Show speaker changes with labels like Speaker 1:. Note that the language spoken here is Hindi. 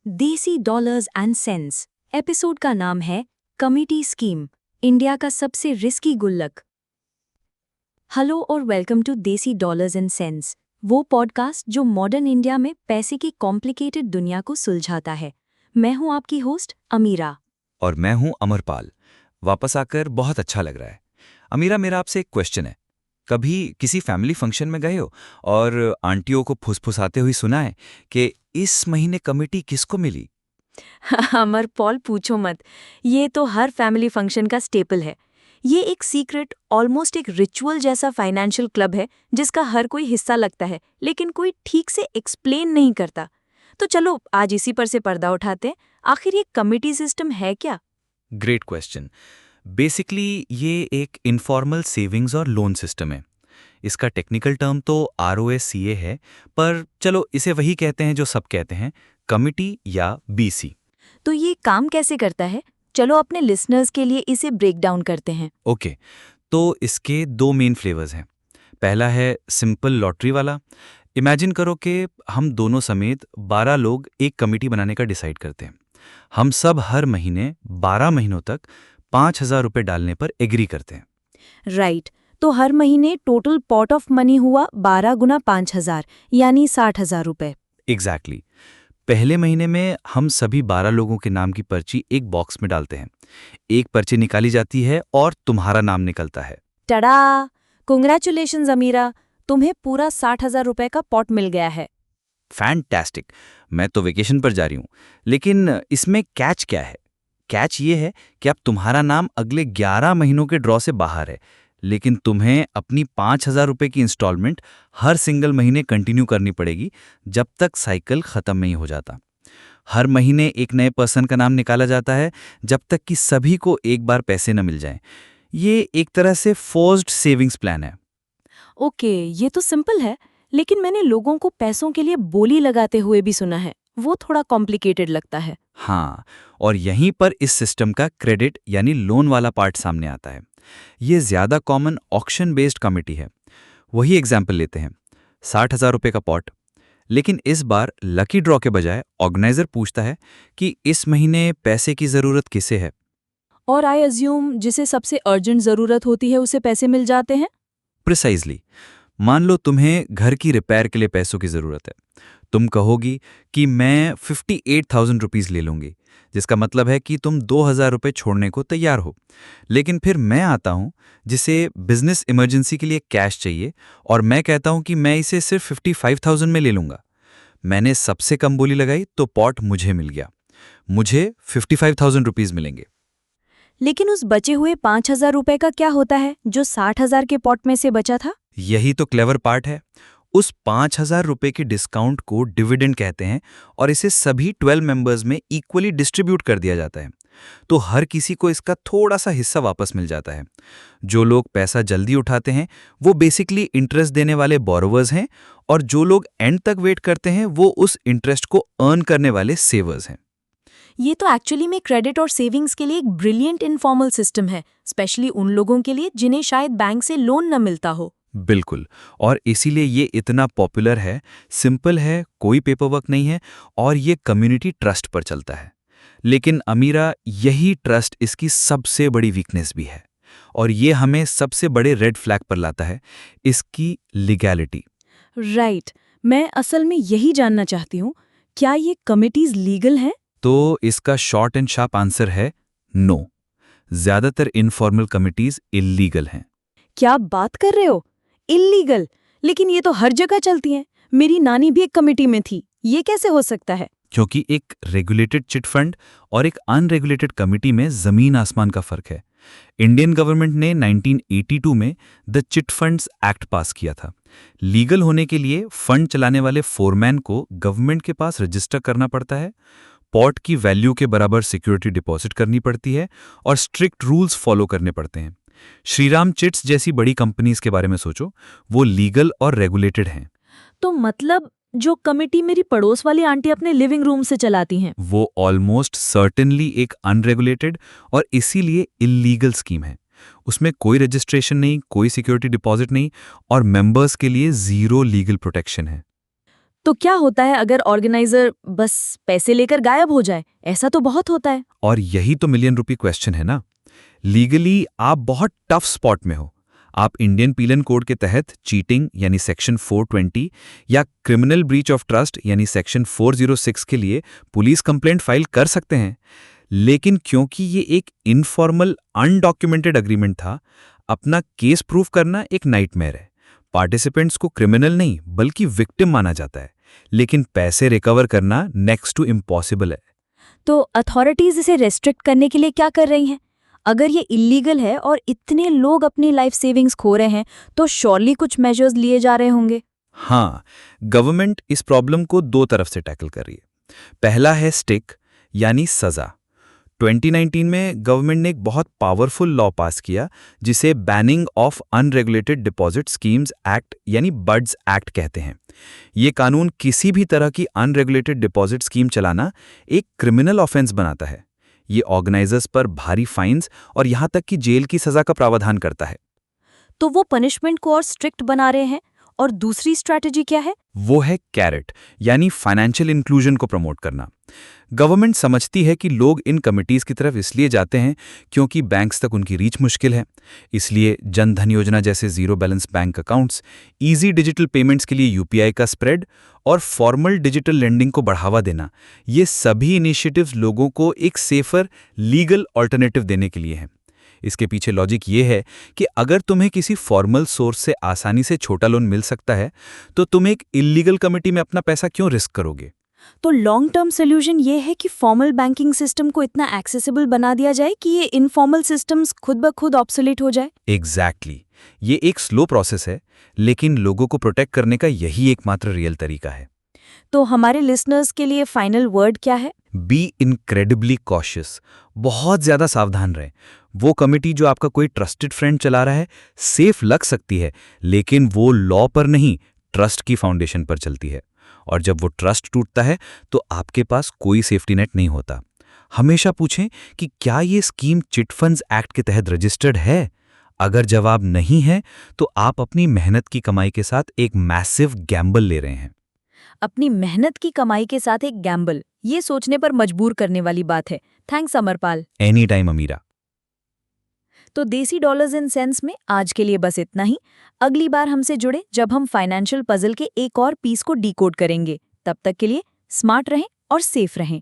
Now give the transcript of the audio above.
Speaker 1: देसी डॉलर्स एंड सेंस। एपिसोड का नाम है कमिटी स्कीम, इंडिया का सबसे रिस्की गुल्लक। हेलो और वेलकम टू देसी डॉलर्स एंड सेंस, वो पॉडकास्ट जो मॉडर्न इंडिया में पैसे की कॉम्प्लिकेटेड दुनिया को सुलझाता है। मैं हूं आपकी होस्ट अमीरा।
Speaker 2: और मैं हूं अमरपाल। वापस आकर बहुत अच्छा लग रहा है। अमीरा, मेरा आपसे एक क्वेश्चन है। कभी किसी फैमिली फंक्शन में गए हो और आंटियों को फुसफुसाते हुए सुना है कि इस महीने कमिटी किसको मिली?
Speaker 1: अमर पॉल पूछो मत, ये तो हर फैमिली फंक्शन का स्टेपल है। ये एक सीक्रेट, ऑलमोस्ट एक रिचुअल जैसा फाइनेंशियल क्लब है जिसका हर कोई हिस्सा लगता है, लेकिन कोई ठीक से एक्सप्लेन नहीं करता। तो चलो आज इसी पर से पर्दा उठाते हैं। आखिर ये कमिटी सिस्टम है क्या?
Speaker 2: Great question. बेसिकली ये एक इनफॉर्मल सेविंग्स और लोन सिस्टम है। इसका टेक्निकल टर्म तो ROSCA है, पर चलो इसे वही कहते हैं जो सब कहते हैं, कमिटी या BC।
Speaker 1: तो ये काम कैसे करता है? चलो अपने लिसनर्स के लिए इसे ब्रेक डाउन करते हैं।
Speaker 2: ओके, तो इसके दो मेन फ्लेवर्स हैं। पहला है सिंपल लॉटरी वाला। इमेजिन करो कि हम दोनों समेत 12 लोग एक कमिटी बनाने का डिसाइड करते हैं। हम सब हर महीने 12 महीनों तक 5,000 रुपये डालने पर एग्री करते हैं।
Speaker 1: राइट, तो हर महीने टोटल पॉट ऑफ मनी हुआ 12 गुना 5,000 यानी 60,000 रुपए।
Speaker 2: एग्जैक्टली। पहले महीने में हम सभी 12 लोगों के नाम की पर्ची एक बॉक्स में डालते हैं। एक पर्ची निकाली जाती है और तुम्हारा नाम निकलता है।
Speaker 1: टडा! कांग्रेचुलेशंस अमीरा, तुम्हें पूरा 60,000 रुपए का पॉट मिल गया है।
Speaker 2: फैंटास्टिक। मैं तो वेकेशन पर जा रही हूँ। लेकिन इसमें कैच क्या है? कैच ये है कि अब तुम्हारा नाम अगले 11 महीनों के ड्रॉ से बाहर है, लेकिन तुम्हें अपनी 5,000 रुपये की इंस्टॉलमेंट हर सिंगल महीने कंटिन्यू करनी पड़ेगी जब तक साइकिल खत्म नहीं हो जाता। हर महीने एक नए पर्सन का नाम निकाला जाता है जब तक कि सभी को एक बार पैसे न मिल जाएं। ये एक तरह से फोर्स्ड सेविंग्स प्लान है।
Speaker 1: ओके, ये तो सिंपल है, लेकिन मैंने लोगों को पैसों के लिए बोली लगाते हुए भी सुना है। वो थोड़ा कॉम्प्लिकेटेड लगता है।
Speaker 2: हाँ, और यहीं पर इस सिस्टम का क्रेडिट यानी लोन वाला पार्ट सामने आता है। ये ज्यादा कॉमन ऑक्शन बेस्ड कमिटी है। वही एग्जाम्पल लेते हैं, 60,000 रुपये का पॉट। लेकिन इस बार लकी ड्रॉ के बजाय ऑर्गेनाइजर पूछता है कि इस महीने पैसे की जरूरत किसे है।
Speaker 1: और आई अज्यूम जिसे सबसे अर्जेंट जरूरत होती है उसे पैसे मिल जाते हैं।
Speaker 2: प्रिसाइजली। मान लो तुम्हें घर की रिपेयर के लिए पैसों की जरूरत है। तुम कहोगी कि मैं 58,000 रुपीज ले लूंगी, जिसका मतलब है कि तुम 2,000 रुपये छोड़ने को तैयार हो। लेकिन फिर मैं आता हूं जिसे बिजनेस इमरजेंसी के लिए कैश चाहिए, और मैं कहता हूं कि मैं इसे सिर्फ 55,000 में ले लूंगा। मैंने सबसे कम बोली लगाई तो पॉट मुझे मिल गया। मुझे 55,000 रुपीज मिलेंगे।
Speaker 1: लेकिन उस बचे हुए 5,000 रुपए का क्या होता है जो 60,000 के पॉट में से बचा था?
Speaker 2: यही तो क्लेवर पार्ट है। उस 5,000 रुपये के डिस्काउंट को डिविडेंड कहते हैं, और इसे सभी 12 मेंबर्स में इक्वली डिस्ट्रीब्यूट कर दिया जाता है। तो हर किसी को इसका थोड़ा सा हिस्सा वापस मिल जाता है। जो लोग पैसा जल्दी उठाते हैं वो बेसिकली इंटरेस्ट देने वाले बोरोवर्स हैं, और जो लोग एंड तक वेट करते हैं वो उस इंटरेस्ट को अर्न करने वाले सेवर्स हैं।
Speaker 1: ये तो एक्चुअली में क्रेडिट और सेविंग्स के लिए एक ब्रिलियंट इनफॉर्मल सिस्टम है, स्पेशली उन लोगों के लिए जिन्हें शायद बैंक से लोन न मिलता हो।
Speaker 2: बिल्कुल, और इसीलिए ये इतना पॉपुलर है। सिंपल है, कोई पेपरवर्क नहीं है, और ये कम्युनिटी ट्रस्ट पर चलता है। लेकिन अमीरा, यही ट्रस्ट इसकी सबसे बड़ी वीकनेस भी है, और ये हमें सबसे बड़े रेड फ्लैग पर लाता है, इसकी लीगैलिटी।
Speaker 1: राइट, मैं असल में यही जानना चाहती हूँ, क्या ये कमिटीज लीगल हैं?
Speaker 2: तो इसका शॉर्ट एंड शार्प आंसर है नो। ज्यादातर इनफॉर्मल कमिटीज इल्लीगल हैं।
Speaker 1: क्या आप बात कर रहे हो? इल्लीगल? लेकिन ये तो हर जगह चलती हैं। मेरी नानी भी एक कमिटी में थी। ये कैसे हो सकता है?
Speaker 2: क्योंकि एक रेगुलेटेड चिट फंड और एक अनरेगुलेटेड कमिटी में जमीन आसमान का फर्क है। इंडियन गवर्नमेंट ने 1982 में द चिट फंड्स एक्ट पास किया था। लीगल होने के लिए फंड चलाने वाले फोरमैन को गवर्नमेंट के पास रजिस्टर करना पड़ता है, पॉट की वैल्यू के बराबर सिक्योरिटी डिपॉजिट करनी पड़ती है, और स्ट्रिक्ट रूल्स फॉलो करने पड़ते हैं। श्रीराम चिट्स जैसी बड़ी कंपनीज के बारे में सोचो, वो लीगल और रेगुलेटेड हैं।
Speaker 1: तो मतलब जो कमिटी मेरी पड़ोस वाली आंटी अपने लिविंग रूम से चलाती हैं,
Speaker 2: वो ऑलमोस्ट सर्टेनली एक अनरेगुलेटेड और इसीलिए इल्लीगल स्कीम है। उसमें कोई रजिस्ट्रेशन नहीं, कोई सिक्योरिटी डिपॉजिट नहीं, और मेंबर्स के लिए जीरो लीगल प्रोटेक्शन है।
Speaker 1: तो क्या होता है अगर ऑर्गेनाइजर बस पैसे लेकर गायब हो जाए? ऐसा तो बहुत होता है।
Speaker 2: और यही तो मिलियन रुपी क्वेश्चन है ना। लीगली आप बहुत टफ स्पॉट में हो। आप इंडियन पीनल कोड के तहत चीटिंग यानी सेक्शन 420 या क्रिमिनल ब्रीच ऑफ ट्रस्ट यानी सेक्शन 406 के लिए पुलिस कंप्लेंट फाइल कर सकते हैं। लेकिन क्योंकि ये एक इनफॉर्मल अनडॉक्यूमेंटेड एग्रीमेंट था, अपना केस प्रूव करना एक नाइटमेयर है। पार्टिसिपेंट्स को क्रिमिनल नहीं बल्कि विक्टिम माना जाता है, लेकिन पैसे रिकवर करना नेक्स्ट टू इम्पॉसिबल है।
Speaker 1: तो अथॉरिटीज इसे रेस्ट्रिक्ट करने के लिए क्या कर रही हैं? अगर ये इलीगल है और इतने लोग अपनी लाइफ सेविंग्स खो रहे हैं, तो श्योरली कुछ मेजर्स लिए जा रहे होंगे।
Speaker 2: हाँ, गवर्नमेंट इस प्रॉब्लम को दो तरफ से टैकल कर रही है। पहला है स्टिक यानी सजा। 2019 में गवर्नमेंट ने एक बहुत पावरफुल लॉ पास किया जिसे banning of unregulated deposit schemes act यानी बड्स एक्ट कहते हैं। ये कानून किसी भी तरह की अनरेगुलेटेड डिपॉजिट स्कीम चलाना एक क्रिमिनल ऑफेंस बनाता है। ये ऑर्गेनाइजर्स पर भारी फाइन्स और यहाँ तक कि जेल की सजा का प्रावधान करता है।
Speaker 1: तो वो पनिशमेंट को और स्ट्रिक्ट बना रहे हैं। और दूसरी स्ट्रैटेजी क्या है?
Speaker 2: वो है कैरेट यानी फाइनेंशियल इंक्लूजन को प्रमोट करना। गवर्नमेंट समझती है कि लोग इन कमिटीज की तरफ इसलिए जाते हैं क्योंकि बैंक्स तक उनकी रीच मुश्किल है। इसलिए जन धन योजना जैसे zero balance bank accounts, easy digital payments के लिए यूपीआई का स्प्रेड और फॉर्मल डिजिटल लेंडिंग को बढ़ावा देना, ये सभी इनिशिएटिव्स लोगों को एक सेफर लीगल ऑल्टरनेटिव देने के लिए हैं। इसके पीछे लॉजिक ये है कि अगर तुम्हें किसी फॉर्मल सोर्स से आसानी से छोटा लोन मिल सकता है, तो तुम एक इल्लीगल कमिटी में अपना पैसा क्यों रिस्क करोगे?
Speaker 1: तो लॉन्ग टर्म सोल्यूशन ये है कि फॉर्मल बैंकिंग सिस्टम को इतना एक्सेसिबल बना दिया जाए कि ये इनफॉर्मल सिस्टम्स खुद ब खुद ऑब्सोलीट हो जाए।
Speaker 2: एग्जैक्टली। ये एक स्लो प्रोसेस है, लेकिन लोगों को प्रोटेक्ट करने का यही एकमात्र रियल तरीका है।
Speaker 1: तो हमारे लिसनर्स के लिए फाइनल वर्ड क्या है?
Speaker 2: Be incredibly cautious. बहुत ज्यादा सावधान रहें। वो कमिटी जो आपका कोई ट्रस्टेड फ्रेंड चला रहा है सेफ लग सकती है, लेकिन वो लॉ पर नहीं, ट्रस्ट की फाउंडेशन पर चलती है। और जब वो ट्रस्ट टूटता है तो आपके पास कोई सेफ्टी नेट नहीं होता। हमेशा पूछें कि क्या ये स्कीम चिट फंड्स एक्ट के तहत रजिस्टर्ड है। अगर जवाब नहीं है तो आप अपनी मेहनत की कमाई के साथ एक मैसिव गैम्बल ले रहे हैं।
Speaker 1: अपनी मेहनत की कमाई के साथ एक गैम्बल, ये सोचने पर मजबूर करने वाली बात है। थैंक्स अमरपाल।
Speaker 2: एनी टाइम अमीरा।
Speaker 1: तो देसी डॉलर्स इन सेंस में आज के लिए बस इतना ही। अगली बार हमसे जुड़े जब हम फाइनेंशियल पजल के एक और पीस को डीकोड करेंगे। तब तक के लिए स्मार्ट रहें और सेफ रहें।